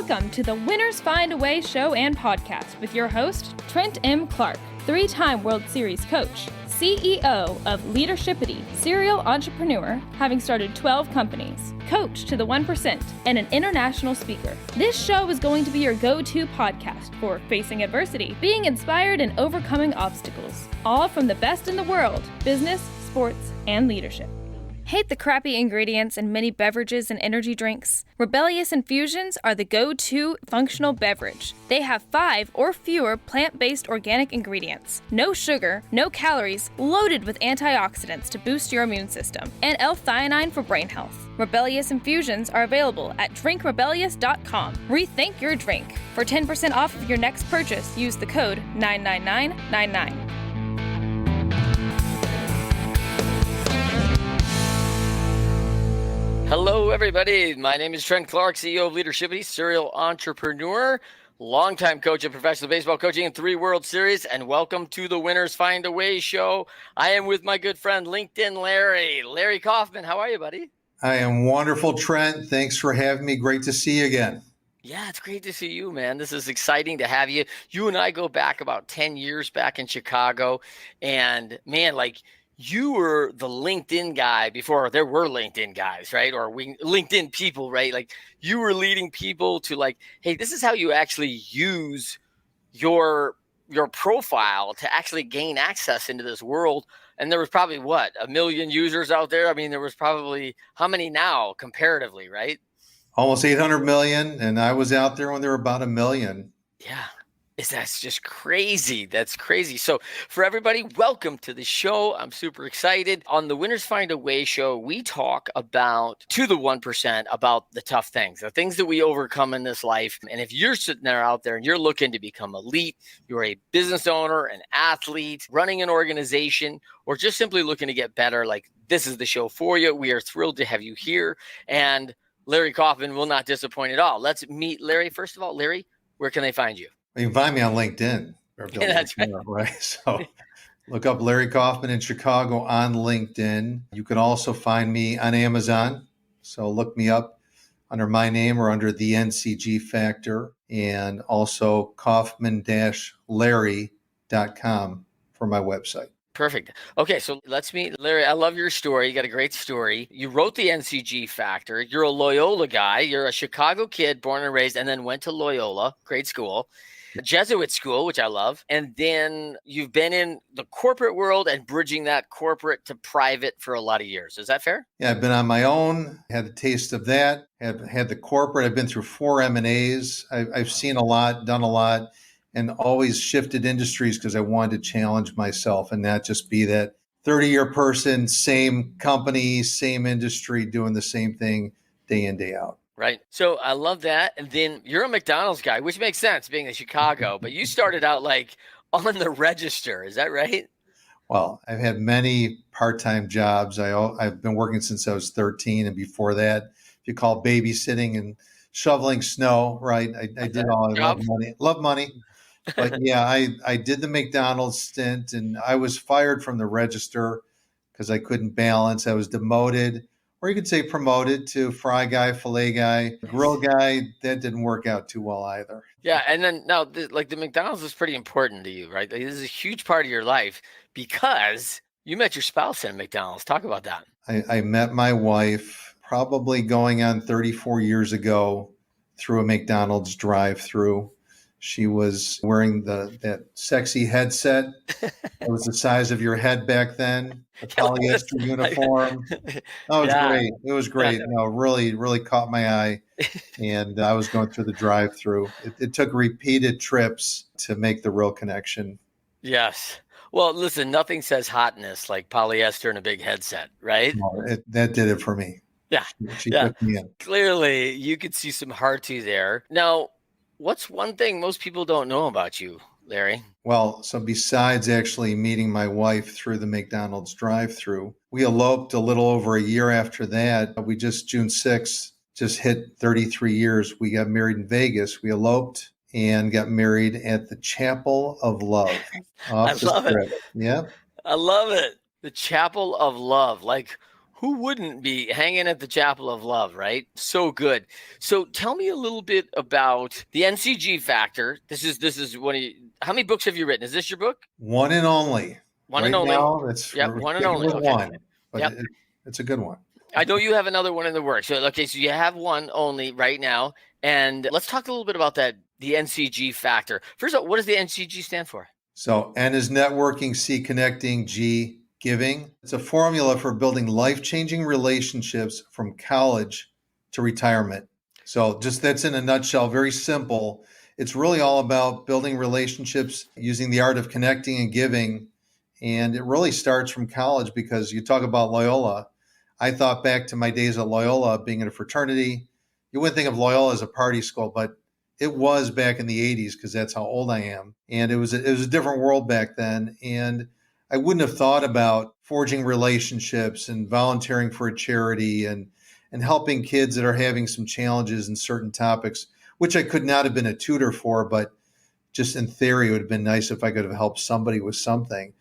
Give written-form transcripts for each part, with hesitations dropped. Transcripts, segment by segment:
Welcome to the Winners Find a Way show and podcast with your host, Trent M. Clark, three-time World Series coach, CEO of Leadershipity, serial entrepreneur, having started 12 companies, coach to the 1%, and an international speaker. This show is going to be your go-to podcast for facing adversity, being inspired, and overcoming obstacles, all from the best in the world, business, sports, and leadership. Hate the crappy ingredients in many beverages and energy drinks? Rebellious Infusions are the go-to functional beverage. They have 5 or fewer plant-based organic ingredients, no sugar, no calories, loaded with antioxidants to boost your immune system, and L-theanine for brain health. Rebellious Infusions are available at drinkrebellious.com. Rethink your drink. For 10% off of your next purchase, use the code 99999. Hello, everybody. My name is Trent Clark, CEO of Leadershipity, serial entrepreneur, longtime coach of professional baseball coaching in 3 World Series, and welcome to the Winners Find a Way show. I am with my good friend, LinkedIn Larry. Larry Kaufman, how are you, buddy? I am wonderful, Trent. Thanks for having me. Great to see you again. Yeah, it's great to see you, man. This is exciting to have you. You and I go back about 10 years back in Chicago, and man, you were the LinkedIn guy before there were LinkedIn guys, right? Or LinkedIn people, right? Like you were leading people to hey, this is how you actually use your profile to actually gain access into this world. And there was probably 1 million users out there. I mean, there was probably how many now comparatively, right? Almost 800 million. And I was out there when there were about 1 million. Yeah. That's just crazy. That's crazy. So for everybody, welcome to the show. I'm super excited. On the Winners Find a Way show, we talk about, to the 1%, about the tough things, the things that we overcome in this life. And if you're sitting there out there and you're looking to become elite, you're a business owner, an athlete, running an organization, or just simply looking to get better, this is the show for you. We are thrilled to have you here. And Larry Kaufman will not disappoint at all. Let's meet Larry. First of all, Larry, where can they find you? You can find me on LinkedIn. Yeah, that's right. So look up Larry Kaufman in Chicago on LinkedIn. You can also find me on Amazon. So look me up under my name or under the NCG Factor, and also Kaufman-Larry.com for my website. Perfect. Okay, so let's meet Larry. I love your story. You got a great story. You wrote the NCG Factor. You're a Loyola guy. You're a Chicago kid, born and raised, and then went to Loyola, great school. Jesuit school, which I love. And then you've been in the corporate world and bridging that corporate to private for a lot of years. Is that fair? Yeah, I've been on my own, had a taste of that, have had the corporate. I've been through 4 M&As. I've seen a lot, done a lot, and always shifted industries because I wanted to challenge myself and not just be that 30-year person, same company, same industry, doing the same thing day in, day out. Right. So I love that. And then you're a McDonald's guy, which makes sense being in Chicago, but you started out on the register. Is that right? Well, I've had many part-time jobs. I've been working since I was 13. And before that, if you call babysitting and shoveling snow, right? I did all. I love money. But yeah, I did the McDonald's stint, and I was fired from the register because I couldn't balance. I was demoted, or you could say promoted, to fry guy, filet guy, grill guy. That didn't work out too well either. Yeah. And then now the McDonald's is pretty important to you, right? This is a huge part of your life because you met your spouse at McDonald's. Talk about that. I met my wife probably going on 34 years ago through a McDonald's drive-thru. She was wearing that sexy headset. It was the size of your head back then, the polyester uniform. Oh, it was great. It was great. Yeah. No, really, really caught my eye. And I was going through the drive-thru. It took repeated trips to make the real connection. Yes. Well, listen, nothing says hotness like polyester and a big headset, right? No, that did it for me. Yeah. She took me in. Clearly, you could see some heart to there. Now, what's one thing most people don't know about you, Larry? Well, so besides actually meeting my wife through the McDonald's drive-thru, we eloped a little over a year after that. We June 6th, just hit 33 years. We got married in Vegas. We eloped and got married at the Chapel of Love. I love it. Yeah. I love it. The Chapel of Love. Who wouldn't be hanging at the Chapel of Love, right? So good. So tell me a little bit about the NCG Factor. This is one of how many books have you written? Is this your book? One and only. One and Right only. now, Yep, we're one and sticking only. with Okay. one, but Yep. it's a good one. I know you have another one in the works. So okay, so you have one only right now. And let's talk a little bit about that, the NCG Factor. First of all, what does the NCG stand for? So N is networking, C connecting, G giving. It's a formula for building life-changing relationships from college to retirement. So just that's in a nutshell, very simple. It's really all about building relationships using the art of connecting and giving. And it really starts from college because you talk about Loyola. I thought back to my days at Loyola being in a fraternity. You wouldn't think of Loyola as a party school, but it was back in the 80s because that's how old I am. And it was a different world back then. And I wouldn't have thought about forging relationships and volunteering for a charity and helping kids that are having some challenges in certain topics, which I could not have been a tutor for, but just in theory, it would have been nice if I could have helped somebody with something.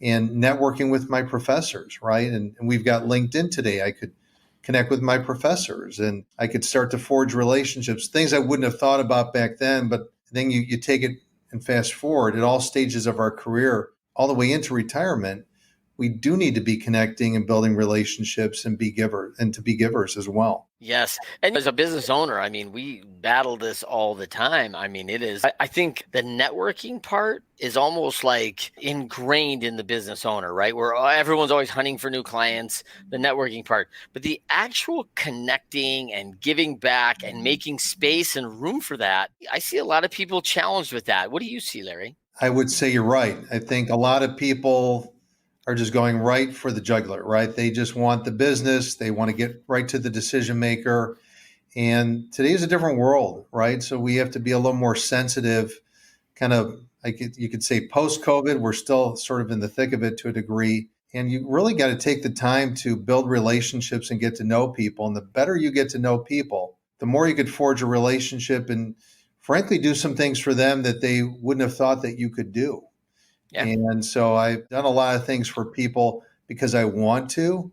And networking with my professors, right? And we've got LinkedIn today. I could connect with my professors and I could start to forge relationships, things I wouldn't have thought about back then. But then you take it and fast forward at all stages of our career, all the way into retirement. We do need to be connecting and building relationships and to be givers as well. Yes. And as a business owner, I mean, we battle this all the time. I mean, I think the networking part is almost like ingrained in the business owner, right? Where everyone's always hunting for new clients, the networking part. But the actual connecting and giving back and making space and room for that, I see a lot of people challenged with that. What do you see, Larry? I would say you're right. I think a lot of people are just going right for the jugular, right? They just want the business. They want to get right to the decision maker. And today is a different world, right? So we have to be a little more sensitive, kind of like you could say post-COVID, we're still sort of in the thick of it to a degree. And you really got to take the time to build relationships and get to know people. And the better you get to know people, the more you could forge a relationship and frankly do some things for them that they wouldn't have thought that you could do. Yeah. And so I've done a lot of things for people because I want to,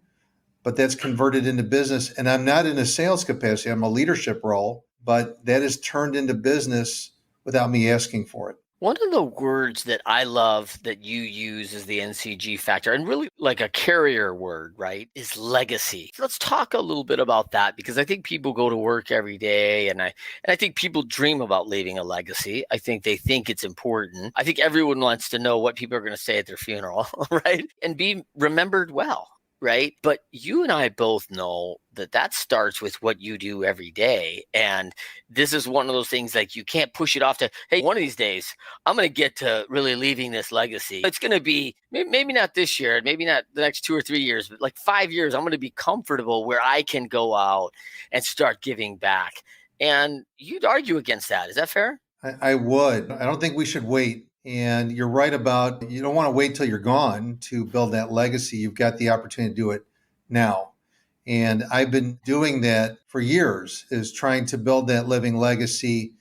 but that's converted into business. And I'm not in a sales capacity, I'm a leadership role, but that is turned into business without me asking for it. One of the words that I love that you use is the NCG factor, and really like a carrier word, right, is legacy. Let's talk a little bit about that because I think people go to work every day and I think people dream about leaving a legacy. I think they think it's important. I think everyone wants to know what people are going to say at their funeral, right? And be remembered well. Right. But you and I both know that starts with what you do every day. And this is one of those things like you can't push it off to, hey, one of these days, I'm going to get to really leaving this legacy. It's going to be maybe not this year, maybe not the next 2 or 3 years, but like 5 years, I'm going to be comfortable where I can go out and start giving back. And you'd argue against that. Is that fair? I would. I don't think we should wait. And you're right about you don't want to wait till you're gone to build that legacy. You've got the opportunity to do it now. And I've been doing that for years, is trying to build that living legacy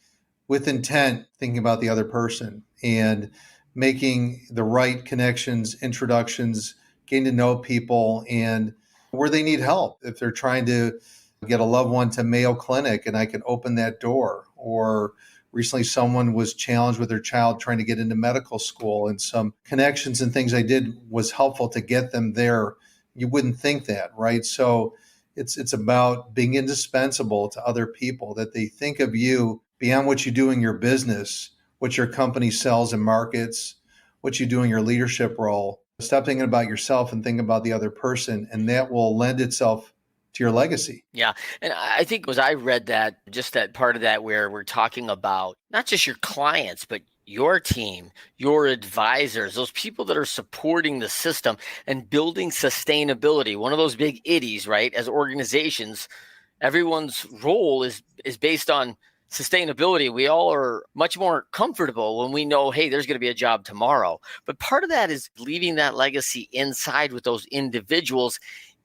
with intent, thinking about the other person and making the right connections, introductions, getting to know people and where they need help. If they're trying to get a loved one to Mayo Clinic and I can open that door, or recently, someone was challenged with their child trying to get into medical school, and some connections and things I did was helpful to get them there. You wouldn't think that, right? So it's about being indispensable to other people, that they think of you beyond what you do in your business, what your company sells and markets, what you do in your leadership role. Stop thinking about yourself and think about the other person, and that will lend itself to your legacy. Yeah. And I think as I read that, just that part of that where we're talking about not just your clients, but your team, your advisors, those people that are supporting the system and building sustainability. One of those big iddies, right? As organizations, everyone's role is based on sustainability. We all are much more comfortable when we know, hey, there's going to be a job tomorrow. But part of that is leaving that legacy inside with those individuals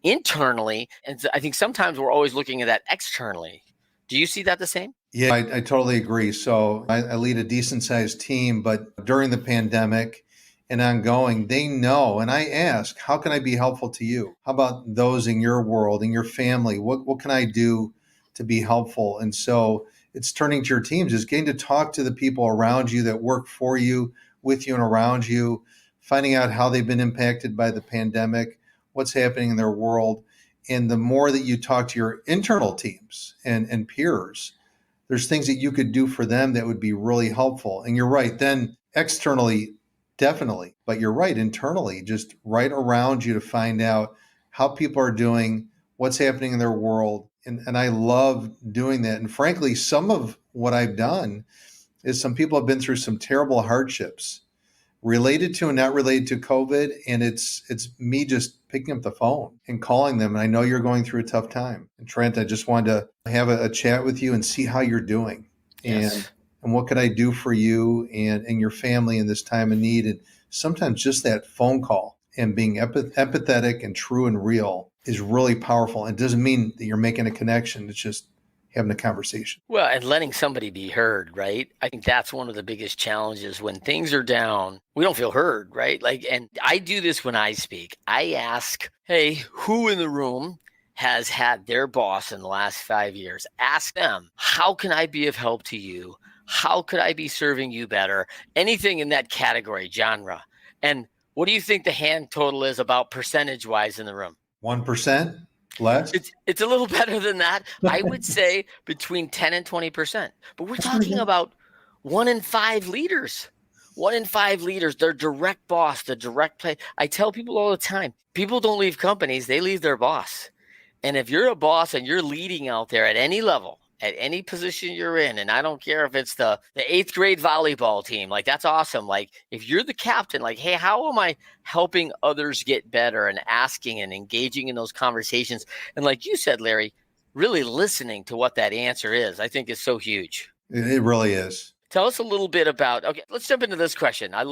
internally. And I think sometimes we're always looking at that externally. Do you see that the same? Yeah, I totally agree. So I lead a decent sized team, but during the pandemic and ongoing, they know. And I ask, how can I be helpful to you? How about those in your world, in your family? What can I do to be helpful? And so it's turning to your teams, is getting to talk to the people around you that work for you, with you, and around you, finding out how they've been impacted by the pandemic, what's happening in their world. And the more that you talk to your internal teams and peers, there's things that you could do for them that would be really helpful. And you're right, then externally, definitely. But you're right, internally, just right around you to find out how people are doing, what's happening in their world. And I love doing that. And frankly, some of what I've done is some people have been through some terrible hardships related to and not related to COVID. And it's me just picking up the phone and calling them. And I know you're going through a tough time. And Trent, I just wanted to have a chat with you and see how you're doing. Yes. And what could I do for you and your family in this time of need? And sometimes just that phone call and being empathetic and true and real is really powerful. It doesn't mean that you're making a connection. It's just having a conversation. Well, and letting somebody be heard, right? I think that's one of the biggest challenges when things are down. We don't feel heard, right? And I do this when I speak. I ask, hey, who in the room has had their boss in the last 5 years? Ask them, how can I be of help to you? How could I be serving you better? Anything in that category, genre. And what do you think the hand total is about percentage-wise in the room? 1%? Less? It's a little better than that. I would say between 10 and 20%. But we're talking about 1 in 5 leaders. 1 in 5 leaders, their direct boss, the direct play. I tell people all the time, people don't leave companies, they leave their boss. And if you're a boss and you're leading out there at any level, at any position you're in, and I don't care if it's the 8th grade volleyball team, that's awesome. If you're the captain, hey, how am I helping others get better and asking and engaging in those conversations? And like you said, Larry, really listening to what that answer is, I think is so huge. It really is. Tell us a little bit about, okay, let's jump into this question. I'm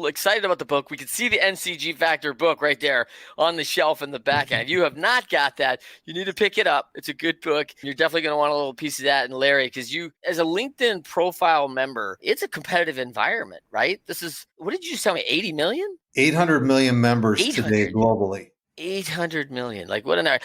excited about the book. We can see the NCG Factor book right there on the shelf in the back end. If you have not got that, you need to pick it up. It's a good book. You're definitely going to want a little piece of that. And Larry, because you, as a LinkedIn profile member, it's a competitive environment, right? This is, what did you tell me, 80 million? 800 million members today globally. 800 million. What an,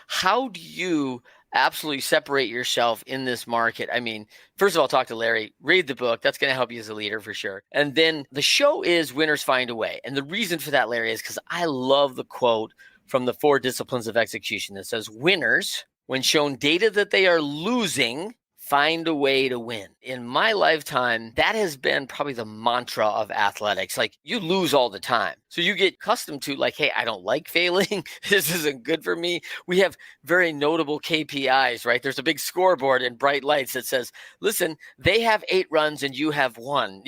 how do you absolutely separate yourself in this market? I mean, first of all, talk to Larry, read the book. That's going to help you as a leader for sure. And then the show is Winners Find a Way. And the reason for that, Larry, is because I love the quote from the 4 disciplines of execution that says, winners, when shown data that they are losing, find a way to win. In my lifetime, that has been probably the mantra of athletics. You lose all the time. So you get accustomed to hey, I don't like failing. This isn't good for me. We have very notable KPIs, right? There's a big scoreboard and bright lights that says, listen, they have 8 runs and you have 1.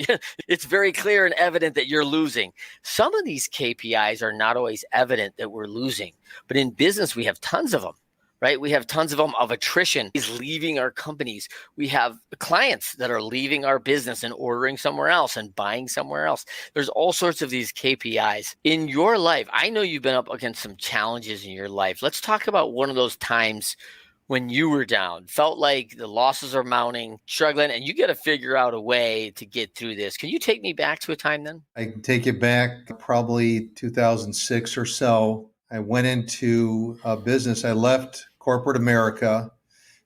It's very clear and evident that you're losing. Some of these KPIs are not always evident that we're losing, but in business, we have tons of them. Right? We have tons of them of attrition is leaving our companies. We have clients that are leaving our business and ordering somewhere else and buying somewhere else. There's all sorts of these KPIs in your life. I know you've been up against some challenges in your life. Let's talk about one of those times when you were down, felt like the losses are mounting, struggling, and you got to figure out a way to get through this. Can you take me back to a time then? I can take you back probably 2006 or so. I went into a business. I left corporate America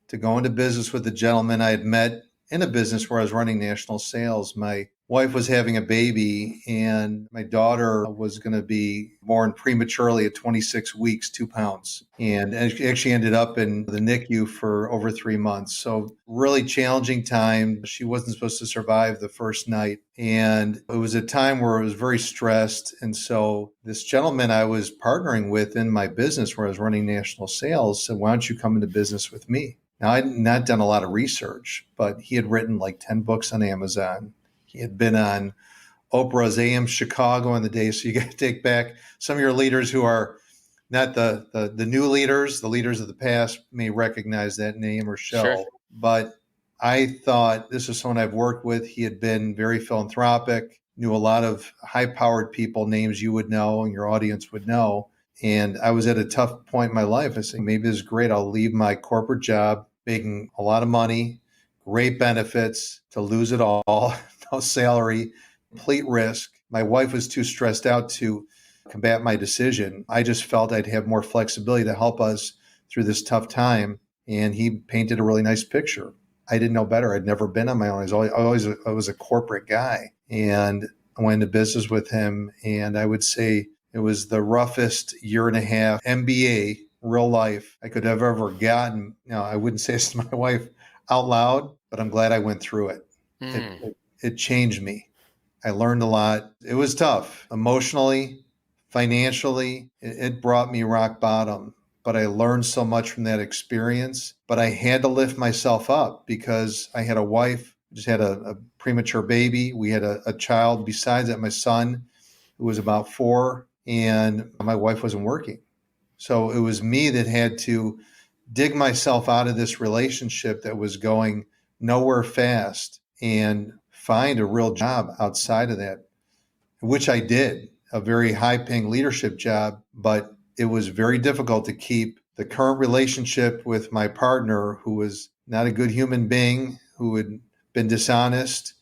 to go into business with a gentleman I had met in a business where I was running national sales. My wife was having a baby and my daughter was going to be born prematurely at 26 weeks, 2 pounds, and actually ended up in the NICU for over 3 months. So really challenging time. She wasn't supposed to survive the first night. And it was a time where I was very stressed. And so this gentleman I was partnering with in my business where I was running national sales said, why don't you come into business with me? Now, I'd not done a lot of research, but he had written 10 books on Amazon. He had been on Oprah's AM Chicago in the day. So you got to take back some of your leaders who are not the new leaders. The leaders of the past may recognize that name or show. Sure. But I thought this is someone I've worked with. He had been very philanthropic, knew a lot of high-powered people, names you would know and your audience would know. And I was at a tough point in my life. I said, maybe this is great. I'll leave my corporate job, making a lot of money, great benefits, to lose it all, no salary, complete risk, my wife was too stressed out to combat my decision. I just felt I'd have more flexibility to help us through this tough time. And he painted a really nice picture. I didn't know better. I'd never been on my own. I was a corporate guy. And I went into business with him. And I would say it was the roughest year and a half MBA, real life, I could have ever gotten. I wouldn't say this to my wife out loud, but I'm glad I went through it. It changed me. I learned a lot. It was tough emotionally, financially. It brought me rock bottom, but I learned so much from that experience. But I had to lift myself up because I had a wife, just had a premature baby. We had a child besides that, my son, who was about 4, and my wife wasn't working. So it was me that had to dig myself out of this relationship that was going nowhere fast and find a real job outside of that, which I did, a very high-paying leadership job, but it was very difficult to keep the current relationship with my partner, who was not a good human being, who had been dishonest.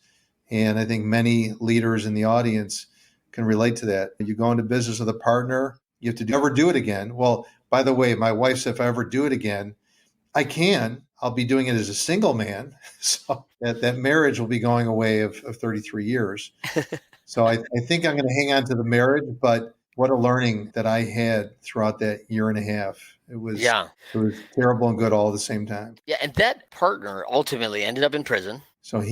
And I think many leaders in the audience can relate to that. You go into business with a partner, you have to never do it again. Well, by the way, my wife said if I ever do it again, I can. I'll be doing it as a single man. So that marriage will be going away of 33 years. So I think I'm going to hang on to the marriage, but what a learning that I had throughout that year and a half. It was terrible and good all at the same time. Yeah. And that partner ultimately ended up in prison. So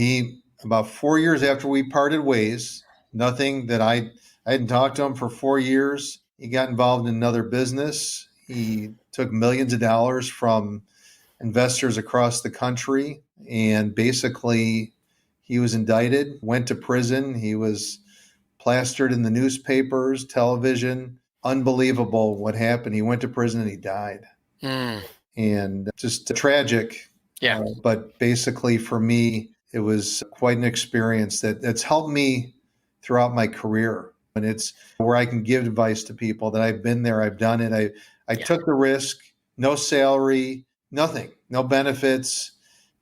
about 4 years after we parted ways, nothing that I hadn't talked to him for 4 years. He got involved in another business. He took millions of dollars from investors across the country, and basically he was indicted, went to prison. He was plastered in the newspapers, television. Unbelievable what happened. He went to prison and he died. And just tragic. Yeah. But basically for me, it was quite an experience that's helped me throughout my career. And it's where I can give advice to people that I've been there, I've done it. I took the risk, no salary, nothing, no benefits,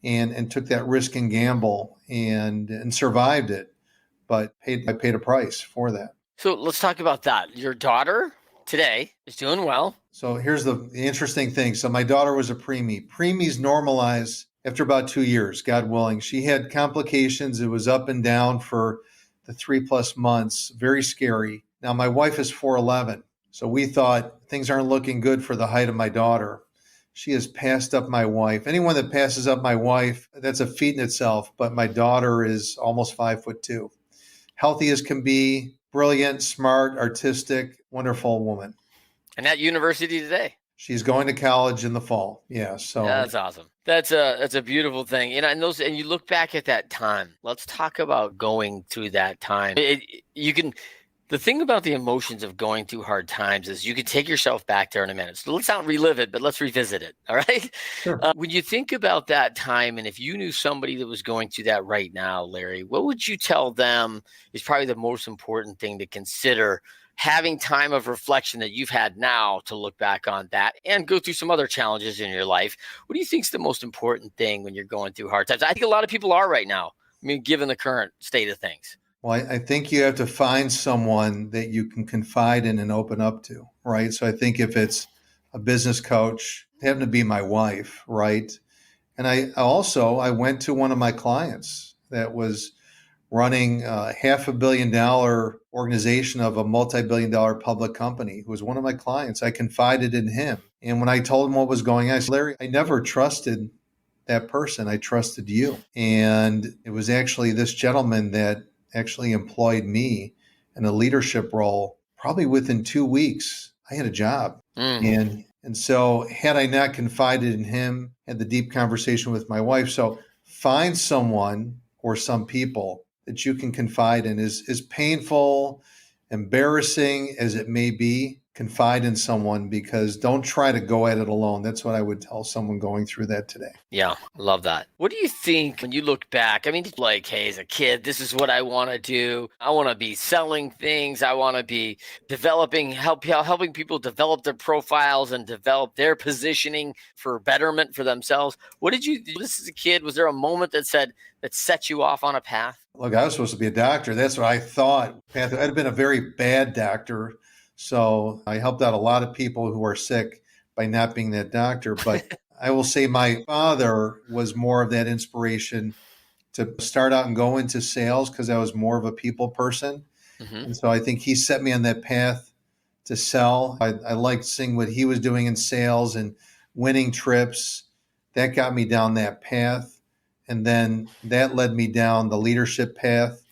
and took that risk and gamble and survived it. But I paid a price for that. So let's talk about that. Your daughter today is doing well. So here's the interesting thing. So my daughter was a preemie. Preemies normalize after about 2 years, God willing. She had complications. It was up and down for the 3+ months. Very scary. Now my wife is 4'11". So we thought things aren't looking good for the height of my daughter. She has passed up my wife. Anyone that passes up my wife, that's a feat in itself. But my daughter is almost 5'2". Healthy as can be, brilliant, smart, artistic, wonderful woman. And at university today. She's going to college in the fall. Yeah. So that's awesome. That's a beautiful thing. And you look back at that time. Let's talk about going through that time. The thing about the emotions of going through hard times is you can take yourself back there in a minute. So let's not relive it, but let's revisit it. All right. Sure. When you think about that time, and if you knew somebody that was going through that right now, Larry, what would you tell them is probably the most important thing to consider, having time of reflection that you've had now to look back on that and go through some other challenges in your life? What do you think is the most important thing when you're going through hard times? I think a lot of people are right now, given the current state of things. Well, I think you have to find someone that you can confide in and open up to, right? So I think if it's a business coach, it happened to be my wife, right? And I went to one of my clients that was running a $500 million organization of a multi-billion-dollar public company, who was one of my clients. I confided in him. And when I told him what was going on, I said, Larry, I never trusted that person. I trusted you. And it was actually this gentleman that actually employed me in a leadership role. Probably within 2 weeks, I had a job. And so had I not confided in him, had the deep conversation with my wife. So find someone or some people that you can confide in, as painful, embarrassing as it may be. confide in someone, because don't try to go at it alone. That's what I would tell someone going through that today. Yeah, love that. What do you think when you look back? I mean, like, hey, as a kid, this is what I want to do. I want to be selling things. I want to be helping people develop their profiles and develop their positioning for betterment for themselves. What did you do this as a kid? Was there a moment that set you off on a path? Look, I was supposed to be a doctor. That's what I thought. I'd have been a very bad doctor. So I helped out a lot of people who are sick by not being that doctor. But I will say my father was more of that inspiration to start out and go into sales, because I was more of a people person. Mm-hmm. And so I think he set me on that path to sell. I liked seeing what he was doing in sales and winning trips. That got me down that path. And then that led me down the leadership path,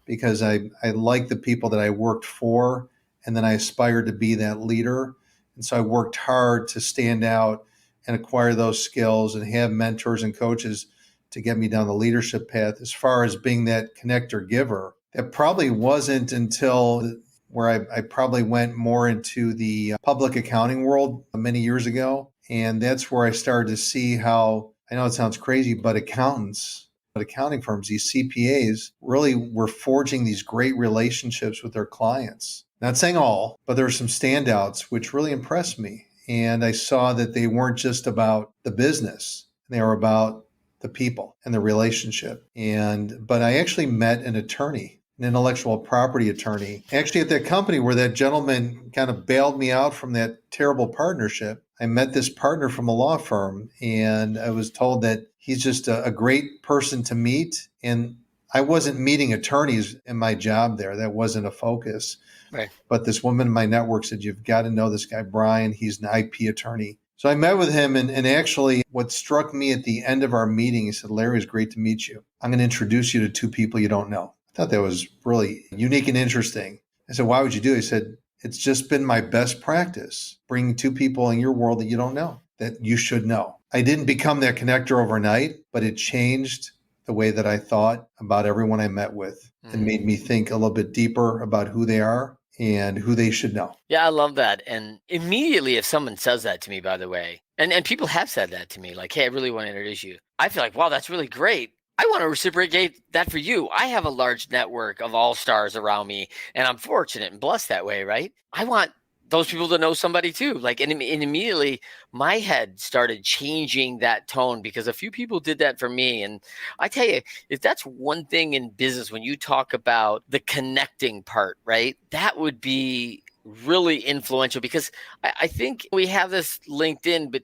because I liked the people that I worked for. And then I aspired to be that leader. And so I worked hard to stand out and acquire those skills and have mentors and coaches to get me down the leadership path. As far as being that connector giver, that probably wasn't until where I probably went more into the public accounting world many years ago. And that's where I started to see how, I know it sounds crazy, but accounting firms, these CPAs, really were forging these great relationships with their clients. Not saying all, but there were some standouts which really impressed me. And I saw that they weren't just about the business. They were about the people and the relationship. But I actually met an attorney, an intellectual property attorney, actually at that company where that gentleman kind of bailed me out from that terrible partnership. I met this partner from a law firm, and I was told that he's just a great person to meet. And I wasn't meeting attorneys in my job there. That wasn't a focus. Right. But this woman in my network said, you've got to know this guy, Brian. He's an IP attorney. So I met with him, and actually what struck me at the end of our meeting, he said, Larry, it's great to meet you. I'm going to introduce you to two people you don't know. I thought that was really unique and interesting. I said, why would you do it? He said, it's just been my best practice, bringing two people in your world that you don't know, that you should know. I didn't become that connector overnight, but it changed the way that I thought about everyone I met with, and made me think a little bit deeper about who they are and who they should know. Yeah, I love that. And immediately, if someone says that to me, by the way, and people have said that to me, like, hey, I really want to introduce you, I feel like, wow, that's really great. I want to reciprocate that for you. I have a large network of all-stars around me, and I'm fortunate and blessed that way, right? I want those people to know somebody too. Like, and immediately my head started changing that tone, because a few people did that for me. And I tell you, if that's one thing in business, when you talk about the connecting part, right, that would be really influential, because I think we have this LinkedIn, and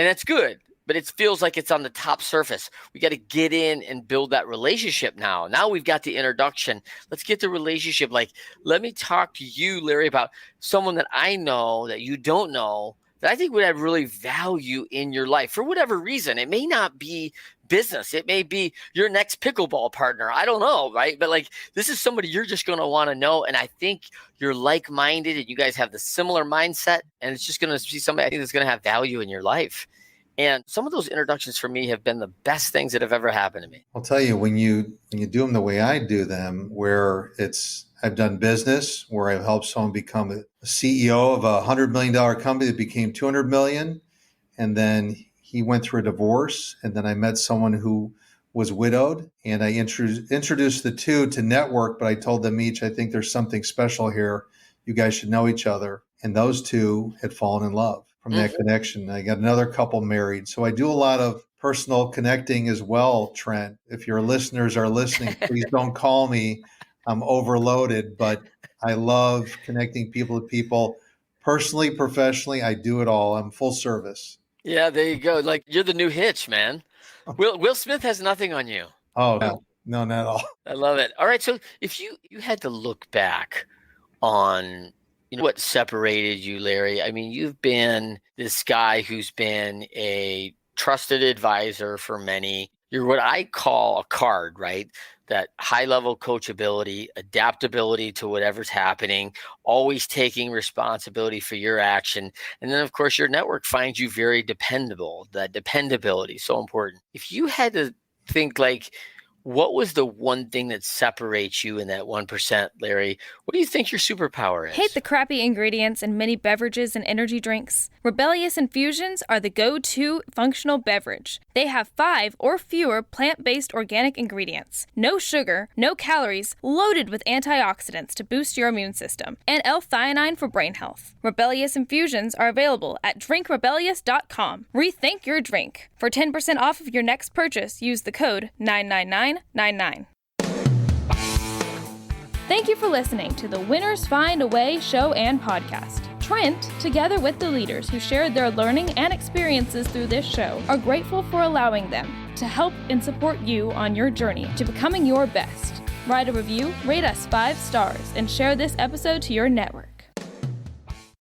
that's good. But it feels like it's on the top surface. We got to get in and build that relationship now. Now we've got the introduction. Let's get the relationship. Like, let me talk to you, Larry, about someone that I know that you don't know, that I think would have really value in your life for whatever reason. It may not be business. It may be your next pickleball partner. I don't know, right? But like, this is somebody you're just going to want to know. And I think you're like-minded and you guys have the similar mindset. And it's just going to be somebody I think that's going to have value in your life. And some of those introductions for me have been the best things that have ever happened to me. I'll tell you, when you do them the way I do them, where I've done business, where I've helped someone become a CEO of $100 million company that became $200 million. And then he went through a divorce. And then I met someone who was widowed, and I introduced the two to network, but I told them each, I think there's something special here. You guys should know each other. And those two had fallen in love from that connection. I got another couple married. So I do a lot of personal connecting as well, Trent. If your listeners are listening, please don't call me. I'm overloaded, but I love connecting people to people. Personally, professionally, I do it all. I'm full service. Yeah, there you go. Like, you're the new Hitch, man. Will Smith has nothing on you. Oh, no, not at all. I love it. All right. So if you had to look back on what separated you, Larry, I mean, you've been this guy who's been a trusted advisor for many. You're what I call a card, right? That high-level coachability, adaptability to whatever's happening, always taking responsibility for your action. And then, of course, your network finds you very dependable. That dependability is so important. If you had to think, like, what was the one thing that separates you in that 1%, Larry? What do you think your superpower is? Hate the crappy ingredients in many beverages and energy drinks? Rebellious Infusions are the go-to functional beverage. They have 5 or fewer plant-based organic ingredients, no sugar, no calories, loaded with antioxidants to boost your immune system, and L-theanine for brain health. Rebellious Infusions are available at drinkrebellious.com. Rethink your drink. For 10% off of your next purchase, use the code 99999. Thank you for listening to the Winners Find a Way show and podcast. Trent, together with the leaders who shared their learning and experiences through this show, are grateful for allowing them to help and support you on your journey to becoming your best. Write a review, rate us 5 stars, and share this episode to your network.